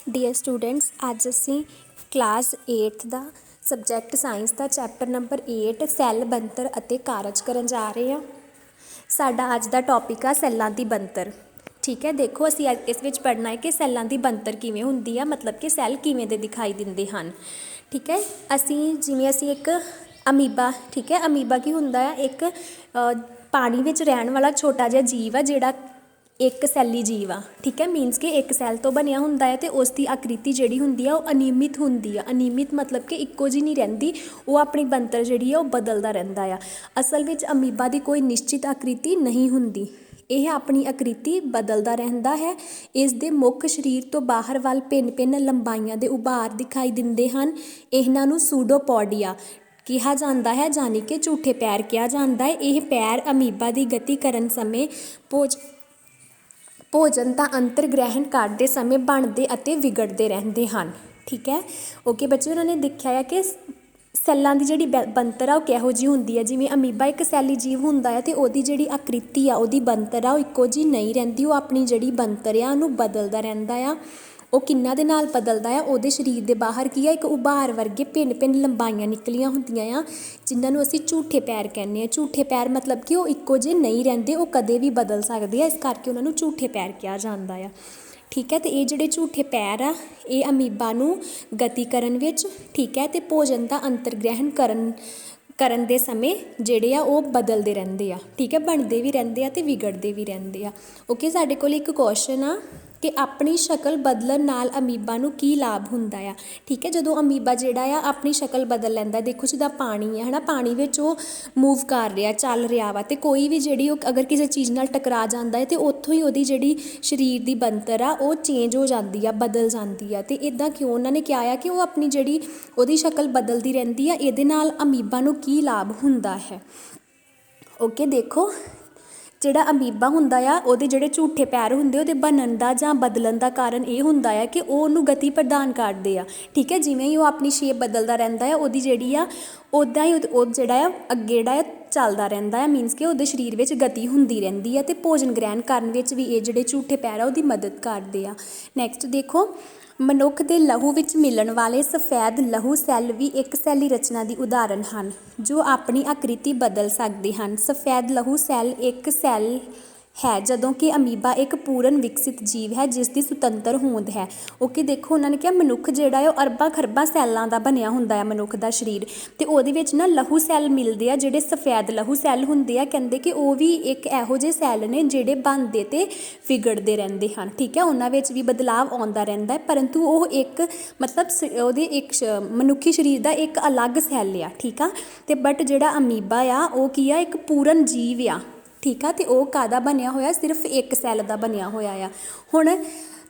Dear students, ਅੱਜ ਅਸੀਂ class 8th ਦਾ subject science ਦਾ chapter number 8 cell ਬਣਤਰ ਅਤੇ ਕਾਰਜ ਕਰਨ ਜਾ ਰਹੇ ਹਾਂ। ਸਾਡਾ ਅੱਜ ਦਾ ਟੌਪਿਕ ਆ ਸੈੱਲਾਂ ਦੀ ਬਣਤਰ। ਠੀਕ ਹੈ, ਦੇਖੋ ਅਸੀਂ ਇਸ ਵਿੱਚ ਪੜ੍ਹਨਾ ਹੈ ਕਿ ਸੈੱਲਾਂ ਦੀ ਬਣਤਰ ਕਿਵੇਂ ਹੁੰਦੀ ਆ, ਮਤਲਬ ਕਿ ਸੈੱਲ ਕਿਵੇਂ ਦੇ ਦਿਖਾਈ ਦਿੰਦੇ ਹਨ। ਠੀਕ ਹੈ, ਜਿਵੇਂ ਅਸੀਂ ਇੱਕ ਅਮੀਬਾ, ਠੀਕ ਹੈ, ਅਮੀਬਾ ਕੀ ਹੁੰਦਾ ਆ, ਇੱਕ ਪਾਣੀ ਵਿੱਚ ਰਹਿਣ ਵਾਲਾ ਛੋਟਾ ਜਿਹਾ ਜੀਵ ਆ ਜਿਹੜਾ ਇੱਕ ਸੈੱਲੀ ਜੀਵ ਆ। ਠੀਕ ਹੈ, ਮੀਨਸ ਕਿ ਇੱਕ ਸੈੱਲ ਤੋਂ ਬਣਿਆ ਹੁੰਦਾ ਹੈ ਅਤੇ ਉਸ ਦੀ ਆਕ੍ਰਿਤੀ ਜਿਹੜੀ ਹੁੰਦੀ ਆ ਉਹ ਅਨਿਯਮਿਤ ਹੁੰਦੀ ਆ। ਅਨਿਯਮਿਤ ਮਤਲਬ ਕਿ ਇੱਕੋ ਜਿਹੀ ਨਹੀਂ ਰਹਿੰਦੀ, ਉਹ ਆਪਣੀ ਬਣਤਰ ਜਿਹੜੀ ਆ ਉਹ ਬਦਲਦਾ ਰਹਿੰਦਾ ਆ। ਅਸਲ ਵਿੱਚ ਅਮੀਬਾ ਦੀ ਕੋਈ ਨਿਸ਼ਚਿਤ ਆਕ੍ਰਿਤੀ ਨਹੀਂ ਹੁੰਦੀ, ਇਹ ਆਪਣੀ ਆਕ੍ਰਿਤੀ ਬਦਲਦਾ ਰਹਿੰਦਾ ਹੈ। ਇਸ ਦੇ ਮੁੱਖ ਸਰੀਰ ਤੋਂ ਬਾਹਰ ਵੱਲ ਭਿੰਨ ਲੰਬਾਈਆਂ ਦੇ ਉਭਾਰ ਦਿਖਾਈ ਦਿੰਦੇ ਹਨ। ਇਹਨਾਂ ਨੂੰ ਸੂਡੋਪੋਡੀਆ ਕਿਹਾ ਜਾਂਦਾ ਹੈ, ਯਾਨੀ ਕਿ ਝੂਠੇ ਪੈਰ ਕਿਹਾ ਜਾਂਦਾ ਹੈ। ਇਹ ਪੈਰ ਅਮੀਬਾ ਦੀ ਗਤੀ ਕਰਨ ਸਮੇਂ ਭੋਜਨ ਦਾ ਅੰਤਰ ਗ੍ਰਹਿਣ ਕਰਦੇ ਸਮੇਂ ਬਣਦੇ ਅਤੇ ਵਿਗੜਦੇ ਰਹਿੰਦੇ ਹਨ। ਠੀਕ ਹੈ, ਓਕੇ ਬੱਚੇ, ਉਹਨਾਂ ਨੇ ਦੇਖਿਆ ਆ ਕਿ ਸੈੱਲਾਂ ਦੀ ਜਿਹੜੀ ਬਣਤਰ ਆ ਉਹ ਕਿਹੋ ਜਿਹੀ ਹੁੰਦੀ ਹੈ। ਜਿਵੇਂ ਅਮੀਬਾ ਇੱਕ ਸੈੱਲੀ ਜੀਵ ਹੁੰਦਾ ਆ ਅਤੇ ਉਹਦੀ ਜਿਹੜੀ ਆਕ੍ਰਿਤੀ ਆ, ਉਹਦੀ ਬਣਤਰ ਆ ਉਹ ਇੱਕੋ ਜਿਹੀ ਨਹੀਂ ਰਹਿੰਦੀ, ਉਹ ਆਪਣੀ ਜਿਹੜੀ ਬਣਤਰ ਆ ਉਹਨੂੰ ਬਦਲਦਾ ਰਹਿੰਦਾ ਆ। ਉਹ ਕਿਹਨਾਂ ਦੇ ਨਾਲ ਬਦਲਦਾ ਆ, ਉਹਦੇ ਸਰੀਰ ਦੇ ਬਾਹਰ ਕੀ ਆ, ਇੱਕ ਉਭਾਰ ਵਰਗੇ ਭਿੰਨ ਲੰਬਾਈਆਂ ਨਿਕਲੀਆਂ ਹੁੰਦੀਆਂ ਆ, ਜਿਨ੍ਹਾਂ ਨੂੰ ਅਸੀਂ ਝੂਠੇ ਪੈਰ ਕਹਿੰਦੇ ਹਾਂ। ਝੂਠੇ ਪੈਰ ਮਤਲਬ ਕਿ ਉਹ ਇੱਕੋ ਜਿਹੇ ਨਹੀਂ ਰਹਿੰਦੇ, ਉਹ ਕਦੇ ਵੀ ਬਦਲ ਸਕਦੇ ਆ, ਇਸ ਕਰਕੇ ਉਹਨਾਂ ਨੂੰ ਝੂਠੇ ਪੈਰ ਕਿਹਾ ਜਾਂਦਾ ਆ। ਠੀਕ ਹੈ, ਅਤੇ ਇਹ ਜਿਹੜੇ ਝੂਠੇ ਪੈਰ ਆ ਇਹ ਅਮੀਬਾ ਨੂੰ ਗਤੀ ਕਰਨ ਵਿੱਚ, ਠੀਕ ਹੈ, ਅਤੇ ਭੋਜਨ ਦਾ ਅੰਤਰ ਗ੍ਰਹਿਣ ਕਰਨ ਦੇ ਸਮੇਂ ਜਿਹੜੇ ਆ ਉਹ ਬਦਲਦੇ ਰਹਿੰਦੇ ਆ। ਠੀਕ ਹੈ, ਬਣਦੇ ਵੀ ਰਹਿੰਦੇ ਆ ਅਤੇ ਵਿਗੜਦੇ ਵੀ ਰਹਿੰਦੇ ਆ। ਓਕੇ, ਸਾਡੇ ਕੋਲ ਇੱਕ ਕੁਐਸਚਨ ਆ ਕਿ ਆਪਣੀ ਸ਼ਕਲ ਬਦਲਣ ਨਾਲ ਅਮੀਬਾ ਨੂੰ ਕੀ ਲਾਭ ਹੁੰਦਾ ਆ। ਠੀਕ ਹੈ, ਜਦੋਂ ਅਮੀਬਾ ਜਿਹੜਾ ਆ ਆਪਣੀ ਸ਼ਕਲ ਬਦਲ ਲੈਂਦਾ, ਦੇਖੋ ਜਿੱਦਾਂ ਪਾਣੀ ਹੈ ਹੈ ਨਾ, ਪਾਣੀ ਵਿੱਚ ਉਹ ਮੂਵ ਕਰ ਰਿਹਾ, ਚੱਲ ਰਿਹਾ ਵਾ, ਅਤੇ ਕੋਈ ਵੀ ਜਿਹੜੀ ਉਹ ਅਗਰ ਕਿਸੇ ਚੀਜ਼ ਨਾਲ ਟਕਰਾ ਜਾਂਦਾ ਹੈ ਅਤੇ ਉੱਥੋਂ ਹੀ ਉਹਦੀ ਜਿਹੜੀ ਸਰੀਰ ਦੀ ਬਣਤਰ ਆ ਉਹ ਚੇਂਜ ਹੋ ਜਾਂਦੀ ਆ, ਬਦਲ ਜਾਂਦੀ ਆ। ਅਤੇ ਇੱਦਾਂ ਕਿਉਂ ਉਹਨਾਂ ਨੇ ਕਿਹਾ ਆ ਕਿ ਉਹ ਆਪਣੀ ਜਿਹੜੀ ਉਹਦੀ ਸ਼ਕਲ ਬਦਲਦੀ ਰਹਿੰਦੀ ਆ, ਇਹਦੇ ਨਾਲ ਅਮੀਬਾ ਨੂੰ ਕੀ ਲਾਭ ਹੁੰਦਾ ਹੈ। ਓਕੇ, ਦੇਖੋ ਜਿਹੜਾ ਅਮੀਬਾ ਹੁੰਦਾ ਆ ਉਹਦੇ ਜਿਹੜੇ ਝੂਠੇ ਪੈਰ ਹੁੰਦੇ ਉਹਦੇ ਬਣਨ ਦਾ ਜਾਂ ਬਦਲਣ ਦਾ ਕਾਰਨ ਇਹ ਹੁੰਦਾ ਆ ਕਿ ਉਹ ਉਹਨੂੰ ਗਤੀ ਪ੍ਰਦਾਨ ਕਰਦੇ ਆ। ਠੀਕ ਹੈ, ਜਿਵੇਂ ਹੀ ਉਹ ਆਪਣੀ ਸ਼ੇਪ ਬਦਲਦਾ ਰਹਿੰਦਾ ਆ, ਉਹਦੀ ਜਿਹੜੀ ਆ ਉੱਦਾਂ ਹੀ ਉਹ ਜਿਹੜਾ ਆ ਅੱਗੇ ਜਿਹੜਾ ਆ ਚੱਲਦਾ ਰਹਿੰਦਾ ਆ, ਮੀਨਸ ਕਿ ਉਹਦੇ ਸਰੀਰ ਵਿੱਚ ਗਤੀ ਹੁੰਦੀ ਰਹਿੰਦੀ ਆ, ਅਤੇ ਭੋਜਨ ਗ੍ਰਹਿਣ ਕਰਨ ਵਿੱਚ ਵੀ ਇਹ ਜਿਹੜੇ ਝੂਠੇ ਪੈਰ ਆ ਉਹਦੀ ਮਦਦ ਕਰਦੇ ਆ। ਨੈਕਸਟ ਦੇਖੋ, ਮਨੁੱਖ ਦੇ ਲਹੂ ਵਿੱਚ ਮਿਲਣ ਵਾਲੇ ਸਫੈਦ ਲਹੂ ਸੈੱਲ ਵੀ ਇੱਕ ਸੈੱਲੀ ਰਚਨਾ ਦੀ ਉਦਾਹਰਣ ਹਨ, ਜੋ ਆਪਣੀ ਆਕ੍ਰਿਤੀ ਬਦਲ ਸਕਦੇ ਹਨ। ਸਫੈਦ ਲਹੂ ਸੈੱਲ ਇੱਕ ਸੈੱਲ ਹੈ, ਜਦੋਂ ਕਿ ਅਮੀਬਾ ਇੱਕ ਪੂਰਨ ਵਿਕਸਿਤ ਜੀਵ ਹੈ ਜਿਸ ਦੀ ਸੁਤੰਤਰ ਹੋਂਦ ਹੈ। ਓਕੇ, ਦੇਖੋ ਉਹਨਾਂ ਨੇ ਕਿਹਾ ਮਨੁੱਖ ਜਿਹੜਾ ਹੈ ਉਹ ਅਰਬਾਂ ਖਰਬਾਂ ਸੈੱਲਾਂ ਦਾ ਬਣਿਆ ਹੁੰਦਾ ਹੈ, ਮਨੁੱਖ ਦਾ ਸਰੀਰ, ਅਤੇ ਉਹਦੇ ਵਿੱਚ ਨਾ ਲਹੂ ਸੈੱਲ ਮਿਲਦੇ ਆ, ਜਿਹੜੇ ਸਫੈਦ ਲਹੂ ਸੈੱਲ ਹੁੰਦੇ ਆ। ਕਹਿੰਦੇ ਕਿ ਉਹ ਵੀ ਇੱਕ ਇਹੋ ਜਿਹੇ ਸੈੱਲ ਨੇ ਜਿਹੜੇ ਬਣਦੇ ਅਤੇ ਵਿਗੜਦੇ ਰਹਿੰਦੇ ਹਨ। ਠੀਕ ਹੈ, ਉਹਨਾਂ ਵਿੱਚ ਵੀ ਬਦਲਾਵ ਆਉਂਦਾ ਰਹਿੰਦਾ ਹੈ, ਪਰੰਤੂ ਉਹ ਇੱਕ ਮਤਲਬ ਉਹਦੇ ਇੱਕ ਮਨੁੱਖੀ ਸਰੀਰ ਦਾ ਇੱਕ ਅਲੱਗ ਸੈੱਲ ਆ। ਠੀਕ ਆ, ਅਤੇ ਬਟ ਜਿਹੜਾ ਅਮੀਬਾ ਆ ਉਹ ਕੀ ਆ, ਇੱਕ ਪੂਰਨ ਜੀਵ ਆ। ਠੀਕ ਆ, ਅਤੇ ਉਹ ਕਾਹਦਾ ਬਣਿਆ ਹੋਇਆ, ਸਿਰਫ ਇੱਕ ਸੈੱਲ ਦਾ ਬਣਿਆ ਹੋਇਆ ਆ। ਹੁਣ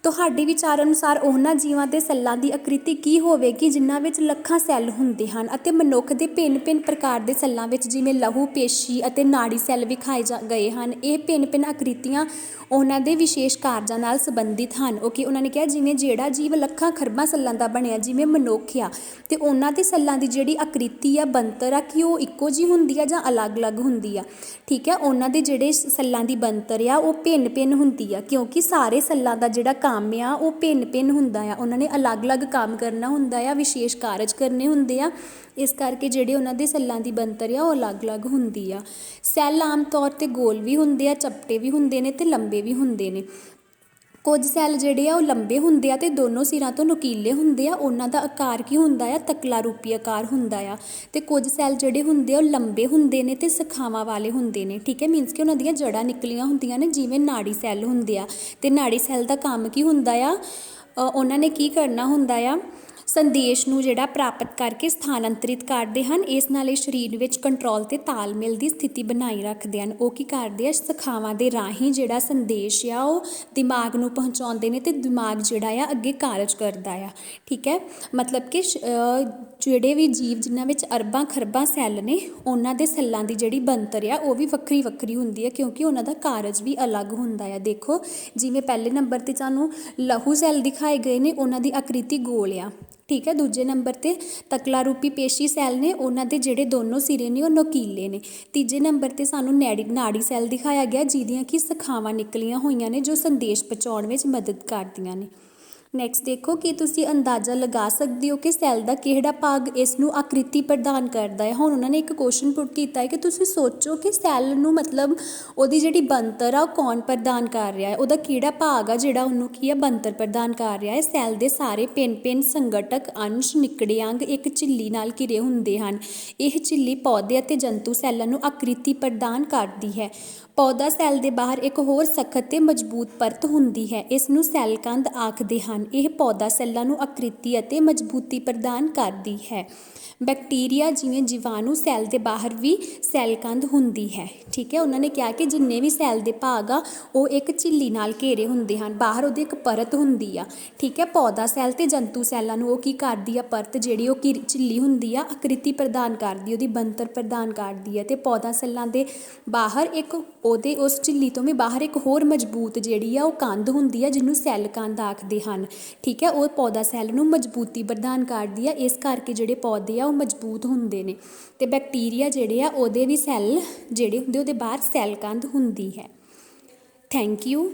ਤੁਹਾਡੇ ਵਿਚਾਰ ਅਨੁਸਾਰ ਉਹਨਾਂ ਜੀਵਾਂ ਦੇ ਸੈੱਲਾਂ ਦੀ ਆਕ੍ਰਿਤੀ ਕੀ ਹੋਵੇਗੀ ਜਿਨ੍ਹਾਂ ਵਿੱਚ ਲੱਖਾਂ ਸੈੱਲ ਹੁੰਦੇ ਹਨ, ਅਤੇ ਮਨੁੱਖ ਦੇ ਭਿੰਨ ਪ੍ਰਕਾਰ ਦੇ ਸੈੱਲਾਂ ਵਿੱਚ ਜਿਵੇਂ ਲਹੂ, ਪੇਸ਼ੀ ਅਤੇ ਨਾੜੀ ਸੈੱਲ ਵਿਖਾਏ ਗਏ ਹਨ। ਇਹ ਭਿੰਨ ਆਕ੍ਰਿਤੀਆਂ ਉਹਨਾਂ ਦੇ ਵਿਸ਼ੇਸ਼ ਕਾਰਜਾਂ ਨਾਲ ਸੰਬੰਧਿਤ ਹਨ। ਓਕੇ, ਉਹਨਾਂ ਨੇ ਕਿਹਾ ਜਿਵੇਂ ਜਿਹੜਾ ਜੀਵ ਲੱਖਾਂ ਖਰਬਾਂ ਸੈੱਲਾਂ ਦਾ ਬਣਿਆ ਜਿਵੇਂ ਮਨੁੱਖ ਆ, ਅਤੇ ਉਹਨਾਂ ਦੇ ਸੈੱਲਾਂ ਦੀ ਜਿਹੜੀ ਆਕ੍ਰਿਤੀ ਆ, ਬਣਤਰ ਆ, ਕਿ ਉਹ ਇੱਕੋ ਜਿਹੀ ਹੁੰਦੀ ਆ ਜਾਂ ਅਲੱਗ ਹੁੰਦੀ ਆ। ਠੀਕ ਹੈ, ਉਹਨਾਂ ਦੇ ਜਿਹੜੇ ਸੈੱਲਾਂ ਦੀ ਬਣਤਰ ਆ ਉਹ ਭਿੰਨ ਹੁੰਦੀ ਆ, ਕਿਉਂਕਿ ਸਾਰੇ ਸੈੱਲਾਂ ਦਾ ਜਿਹੜਾ ਕੰਮ ਆ ਉਹ ਭਿੰਨ ਹੁੰਦਾ ਆ। ਉਹਨਾਂ ਨੇ ਅਲੱਗ ਕੰਮ ਕਰਨਾ ਹੁੰਦਾ ਆ, ਵਿਸ਼ੇਸ਼ ਕਾਰਜ ਕਰਨੇ ਹੁੰਦੇ ਆ, ਇਸ ਕਰਕੇ ਜਿਹੜੇ ਉਹਨਾਂ ਦੇ ਸੈੱਲਾਂ ਦੀ ਬਣਤਰ ਆ ਉਹ ਅਲੱਗ ਹੁੰਦੀ ਆ। ਸੈੱਲ ਆਮ ਤੌਰ 'ਤੇ ਗੋਲ ਵੀ ਹੁੰਦੇ ਆ, ਚਪਟੇ ਵੀ ਹੁੰਦੇ ਨੇ ਅਤੇ ਲੰਬੇ ਵੀ ਹੁੰਦੇ ਨੇ। ਕੁਝ ਸੈੱਲ ਜਿਹੜੇ ਆ ਉਹ ਲੰਬੇ ਹੁੰਦੇ ਆ ਅਤੇ ਦੋਨੋਂ ਸਿਰਾਂ ਤੋਂ ਨੁਕੀਲੇ ਹੁੰਦੇ ਆ, ਉਹਨਾਂ ਦਾ ਆਕਾਰ ਕੀ ਹੁੰਦਾ ਆ, ਤਕਲਾ ਰੂਪੀ ਆਕਾਰ ਹੁੰਦਾ ਆ। ਅਤੇ ਕੁਝ ਸੈੱਲ ਜਿਹੜੇ ਹੁੰਦੇ ਆ ਉਹ ਲੰਬੇ ਹੁੰਦੇ ਨੇ ਅਤੇ ਸ਼ਾਖਾਵਾਂ ਵਾਲੇ ਹੁੰਦੇ ਨੇ। ਠੀਕ ਹੈ, ਮੀਨਸ ਕਿ ਉਹਨਾਂ ਦੀਆਂ ਜੜ੍ਹਾਂ ਨਿਕਲੀਆਂ ਹੁੰਦੀਆਂ ਨੇ, ਜਿਵੇਂ ਨਾੜੀ ਸੈੱਲ ਹੁੰਦੇ ਆ, ਅਤੇ ਨਾੜੀ ਸੈੱਲ ਦਾ ਕੰਮ ਕੀ ਹੁੰਦਾ ਆ, ਉਹਨਾਂ ਨੇ ਕੀ ਕਰਨਾ ਹੁੰਦਾ ਆ, ਸੰਦੇਸ਼ ਨੂੰ ਜਿਹੜਾ ਪ੍ਰਾਪਤ ਕਰਕੇ ਸਥਾਨਾਂਤਰਿਤ ਕਰਦੇ ਹਨ। ਇਸ ਨਾਲ ਇਹ ਸਰੀਰ ਵਿੱਚ ਕੰਟਰੋਲ ਅਤੇ ਤਾਲਮੇਲ ਦੀ ਸਥਿਤੀ ਬਣਾਈ ਰੱਖਦੇ ਹਨ। ਉਹ ਕੀ ਕਰਦੇ ਆ, ਸ਼ਾਖਾਵਾਂ ਦੇ ਰਾਹੀਂ ਜਿਹੜਾ ਸੰਦੇਸ਼ ਆ ਉਹ ਦਿਮਾਗ ਨੂੰ ਪਹੁੰਚਾਉਂਦੇ ਨੇ, ਅਤੇ ਦਿਮਾਗ ਜਿਹੜਾ ਆ ਅੱਗੇ ਕਾਰਜ ਕਰਦਾ ਆ। ਠੀਕ ਹੈ, ਮਤਲਬ ਕਿ ਜਿਹੜੇ ਵੀ ਜੀਵ ਜਿਨ੍ਹਾਂ ਵਿੱਚ ਅਰਬਾਂ ਖਰਬਾਂ ਸੈੱਲ ਨੇ, ਉਹਨਾਂ ਦੇ ਸੈੱਲਾਂ ਦੀ ਜਿਹੜੀ ਬਣਤਰ ਆ ਉਹ ਵੀ ਵੱਖਰੀ ਹੁੰਦੀ ਹੈ, ਕਿਉਂਕਿ ਉਹਨਾਂ ਦਾ ਕਾਰਜ ਵੀ ਅਲੱਗ ਹੁੰਦਾ ਆ। ਦੇਖੋ ਜਿਵੇਂ ਪਹਿਲੇ ਨੰਬਰ 'ਤੇ ਸਾਨੂੰ ਲਹੂ ਸੈੱਲ ਦਿਖਾਏ ਗਏ ਨੇ, ਉਹਨਾਂ ਦੀ ਆਕ੍ਰਿਤੀ ਗੋਲ ਆ। ਠੀਕ ਹੈ, ਦੂਜੇ ਨੰਬਰ 'ਤੇ ਤਕਲਾ ਰੂਪੀ ਪੇਸ਼ੀ ਸੈੱਲ ਨੇ, ਉਹਨਾਂ ਦੇ ਜਿਹੜੇ ਦੋਨੋਂ ਸਿਰੇ ਨੇ ਉਹ ਨੁਕੀਲੇ ਨੇ। ਤੀਜੇ ਨੰਬਰ 'ਤੇ ਸਾਨੂੰ ਨਾੜੀ ਸੈੱਲ ਦਿਖਾਇਆ ਗਿਆ, ਜਿਹਦੀਆਂ ਕਿ ਸ਼ਾਖਾਵਾਂ ਨਿਕਲੀਆਂ ਹੋਈਆਂ ਨੇ, ਜੋ ਸੰਦੇਸ਼ ਪਹੁੰਚਾਉਣ ਵਿੱਚ ਮਦਦ ਕਰਦੀਆਂ ਨੇ। ਨੈਕਸਟ ਦੇਖੋ ਕਿ ਤੁਸੀਂ ਅੰਦਾਜ਼ਾ ਲਗਾ ਸਕਦੇ ਹੋ ਕਿ ਸੈੱਲ ਦਾ ਕਿਹੜਾ ਭਾਗ ਇਸ ਨੂੰ ਆਕ੍ਰਿਤੀ ਪ੍ਰਦਾਨ ਕਰਦਾ ਹੈ। ਹੁਣ ਉਹਨਾਂ ਨੇ ਇੱਕ ਕੁਐਸਚਨ ਪੁੱਟ ਕੀਤਾ ਹੈ ਕਿ ਤੁਸੀਂ ਸੋਚੋ ਕਿ ਸੈੱਲ ਨੂੰ ਮਤਲਬ ਉਹਦੀ ਜਿਹੜੀ ਬਣਤਰ ਆ ਉਹ ਕੌਣ ਪ੍ਰਦਾਨ ਕਰ ਰਿਹਾ ਹੈ, ਉਹਦਾ ਕਿਹੜਾ ਭਾਗ ਆ ਜਿਹੜਾ ਉਹਨੂੰ ਕੀ ਆ ਬਣਤਰ ਪ੍ਰਦਾਨ ਕਰ ਰਿਹਾ ਹੈ। ਸੈੱਲ ਦੇ ਸਾਰੇ ਭਿੰਨ ਸੰਗਠਕ ਅੰਸ਼ ਨਿੱਕੜੇ ਅੰਗ ਇੱਕ ਝਿੱਲੀ ਨਾਲ ਘਿਰੇ ਹੁੰਦੇ ਹਨ। ਇਹ ਝਿੱਲੀ ਪੌਦੇ ਅਤੇ ਜੰਤੂ ਸੈੱਲਾਂ ਨੂੰ ਆਕ੍ਰਿਤੀ ਪ੍ਰਦਾਨ ਕਰਦੀ ਹੈ। ਪੌਦਾ ਸੈੱਲ ਦੇ ਬਾਹਰ ਇੱਕ ਹੋਰ ਸਖਤ ਤੇ ਮਜ਼ਬੂਤ ਪਰਤ ਹੁੰਦੀ ਹੈ, ਇਸ ਨੂੰ ਸੈੱਲ ਕੰਧ ਆਖਦੇ ਹਨ। ਇਹ ਪੌਦਾ ਸੈੱਲਾਂ ਨੂੰ ਆਕ੍ਰਿਤੀ ਅਤੇ ਮਜ਼ਬੂਤੀ ਪ੍ਰਦਾਨ ਕਰਦੀ ਹੈ। ਬੈਕਟੀਰੀਆ ਜਿਵੇਂ ਜੀਵਾਣੂ ਸੈੱਲ ਦੇ ਬਾਹਰ ਵੀ ਸੈੱਲ ਕੰਧ ਹੁੰਦੀ ਹੈ। ਠੀਕ ਹੈ, ਉਹਨਾਂ ਨੇ ਕਿਹਾ ਕਿ ਜਿੰਨੇ ਵੀ ਸੈੱਲ ਦੇ ਭਾਗ ਆ ਉਹ ਇੱਕ ਝਿੱਲੀ ਨਾਲ ਘੇਰੇ ਹੁੰਦੇ ਹਨ, ਬਾਹਰ ਉਹਦੀ ਇੱਕ ਪਰਤ ਹੁੰਦੀ ਆ। ਠੀਕ ਹੈ, ਪੌਦਾ ਸੈੱਲ ਤੇ ਜੰਤੂ ਸੈੱਲਾਂ ਨੂੰ ਉਹ ਕੀ ਕਰਦੀ ਆ, ਪਰਤ ਜਿਹੜੀ ਉਹ ਝਿੱਲੀ ਹੁੰਦੀ ਆ ਆਕ੍ਰਿਤੀ ਪ੍ਰਦਾਨ ਕਰਦੀ, ਉਹਦੀ ਬਣਤਰ ਪ੍ਰਦਾਨ ਕਰਦੀ ਹੈ। ਅਤੇ ਪੌਦਾ ਸੈੱਲਾਂ ਦੇ ਬਾਹਰ ਇੱਕ ਉਹਦੇ ਉਸ ਝਿੱਲੀ ਤੋਂ ਵੀ ਬਾਹਰ ਇੱਕ ਹੋਰ ਮਜ਼ਬੂਤ ਜਿਹੜੀ ਆ ਉਹ ਕੰਧ ਹੁੰਦੀ ਆ, ਜਿਹਨੂੰ ਸੈੱਲ ਕੰਧ ਆਖਦੇ ਹਨ। ਠੀਕ ਹੈ, ਉਹ ਪੌਦਾ ਸੈੱਲ ਨੂੰ ਮਜ਼ਬੂਤੀ ਪ੍ਰਦਾਨ ਕਰਦੀ ਆ, ਇਸ ਕਰਕੇ ਜਿਹੜੇ ਪੌਦੇ ਆ ਉਹ ਮਜ਼ਬੂਤ ਹੁੰਦੇ ਨੇ। ਅਤੇ ਬੈਕਟੀਰੀਆ ਜਿਹੜੇ ਆ ਉਹਦੇ ਵੀ ਸੈੱਲ ਜਿਹੜੇ ਹੁੰਦੇ ਉਹਦੇ ਬਾਹਰ ਸੈੱਲ ਕੰਧ ਹੁੰਦੀ ਹੈ। Thank you.